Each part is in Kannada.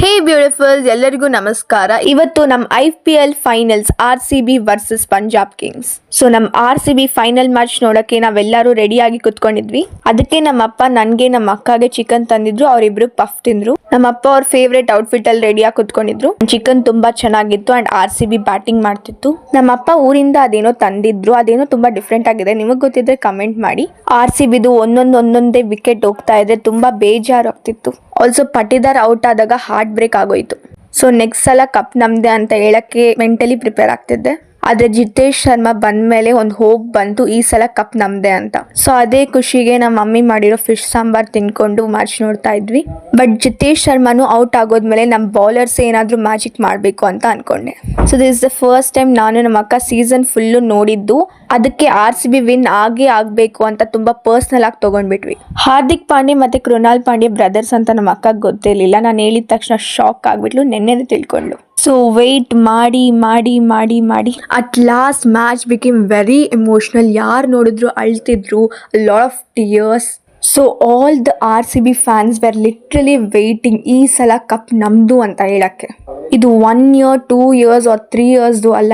ಹೇ ಬ್ಯೂಟಿಫುಲ್ಸ್, ಎಲ್ಲರಿಗೂ ನಮಸ್ಕಾರ. ಇವತ್ತು ನಮ್ಮ IPL finals RCB versus Punjab Kings. So ನಮ್ಮ RCB ಫೈನಲ್ ಮ್ಯಾಚ್ ನೋಡಕ್ಕೆ ನಾವೆಲ್ಲರೂ ರೆಡಿಯಾಗಿ ಕುತ್ಕೊಂಡಿದ್ವಿ. ಅದಕ್ಕೆ ನಮ್ಮ ಅಪ್ಪ ನನಗೆ ನಮ್ಮ ಅಕ್ಕಗೆ ಚಿಕನ್ ತಂದಿದ್ರು, ಅವರಿಬ್ರು ಪಫ್ ತಿಂದ್ರು. ನಮ್ಮ ಅಪ್ಪ ಅವ್ರ ಫೇವ್ರೇಟ್ ಔಟ್ಫಿಟ್ ಅಲ್ಲಿ ರೆಡಿಯಾಗಿ ಕುತ್ಕೊಂಡಿದ್ರು. ಚಿಕನ್ ತುಂಬಾ ಚೆನ್ನಾಗಿತ್ತು ಅಂಡ್ RCB ಬ್ಯಾಟಿಂಗ್ ಮಾಡ್ತಿತ್ತು. ನಮ್ಮ ಅಪ್ಪ ಊರಿಂದ ಅದೇನೋ ತಂದಿದ್ರು, ಅದೇನೋ ತುಂಬಾ ಡಿಫ್ರೆಂಟ್ ಆಗಿದೆ. ನಿಮಗೆ ಗೊತ್ತಿದ್ರೆ ಕಮೆಂಟ್ ಮಾಡಿ. RCBದು ಒಂದೊಂದೇ ವಿಕೆಟ್ ಹೋಗ್ತಾ ಇದೆ, ತುಂಬಾ ಬೇಜಾರು ಆಗ್ತಿತ್ತು. ಆಲ್ಸೋ ಪಟಿದಾರ್ ಔಟ್ ಆದಾಗ ಹಾರ್ಟ್ ಬ್ರೇಕ್ ಆಗೋಯ್ತು. ಸೊ ನೆಕ್ಸ್ಟ್ ಸಲ ಕಪ್ ನಮ್ದೆ ಅಂತ ಹೇಳಕ್ಕೆ ಮೆಂಟಲಿ ಪ್ರಿಪೇರ್ ಆಗ್ತಿದ್ದೆ. ಆದ್ರೆ ಜಿತೇಶ್ ಶರ್ಮಾ ಬಂದ್ಮೇಲೆ ಒಂದು ಹೋಪ್ ಬಂತು, ಈ ಸಲ ಕಪ್ ನಮ್ದೆ ಅಂತ. ಸೊ ಅದೇ ಖುಷಿಗೆ ನಮ್ಮ ಮಮ್ಮಿ ಮಾಡಿರೋ ಫಿಶ್ ಸಾಂಬಾರ್ ತಿನ್ಕೊಂಡು ಮ್ಯಾಚ್ ನೋಡ್ತಾ ಇದ್ವಿ. ಬಟ್ ಜಿತೇಶ್ ಶರ್ಮಾನು ಔಟ್ ಆಗೋದ್ಮೇಲೆ ನಮ್ಮ ಬೌಲರ್ಸ್ ಏನಾದ್ರೂ ಮ್ಯಾಜಿಕ್ ಮಾಡಬೇಕು ಅಂತ ಅನ್ಕೊಂಡೆ. So this is the first time ನಾನು ನಮ್ಮ ಅಕ್ಕ ಸೀಸನ್ ಫುಲ್ಲು ನೋಡಿದ್ದು. ಅದಕ್ಕೆ RCB ವಿನ್ ಆಗೇ ಆಗಬೇಕು ಅಂತ ತುಂಬಾ ಪರ್ಸ್ನಲ್ ಆಗಿ ತಗೊಂಡ್ಬಿಟ್ವಿ. ಹಾರ್ದಿಕ್ ಪಾಂಡ್ಯ ಮತ್ತೆ ಕೃಣಾಲ್ ಪಾಂಡ್ಯ ಬ್ರದರ್ಸ್ ಅಂತ ನಮ್ಮ ಅಕ್ಕಗೆ ಗೊತ್ತಿರಲಿಲ್ಲ. ನಾನು ಹೇಳಿದ ತಕ್ಷಣ ಶಾಕ್ ಆಗ್ಬಿಟ್ಲು, ನೆನ್ನೆನೇ ತಿಳ್ಕೊಂಡ್ಲು. ಸೊ ವೆಯ್ಟ್ ಮಾಡಿ ಮಾಡಿ ಮಾಡಿ ಮಾಡಿ at last match became very emotional. ಯಾರು ನೋಡಿದ್ರು ಅಳ್ತಿದ್ರು, lot of tears. So all the RCB fans were literally waiting ಈ ಸಲ ಕಪ್ ನಮ್ದು ಅಂತ ಹೇಳಕ್ಕೆ. ಇದು 1 year 2 years or 3 years ಅಲ್ಲ,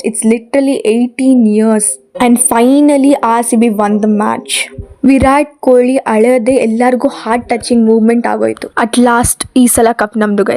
it's literally 18 years and finally RCB won the match. Virat Kohli ಅಳದೆ ಎಲ್ಲರಿಗೂ ಹಾರ್ಟ್ ಟಚಿಂಗ್ ಮೂವ್ಮೆಂಟ್ ಆಗೋಯ್ತು. ಅಟ್ ಲಾಸ್ಟ್ ಈ ಸಲ ಕಪ್ ನಮ್ದು ಗೈಸ್.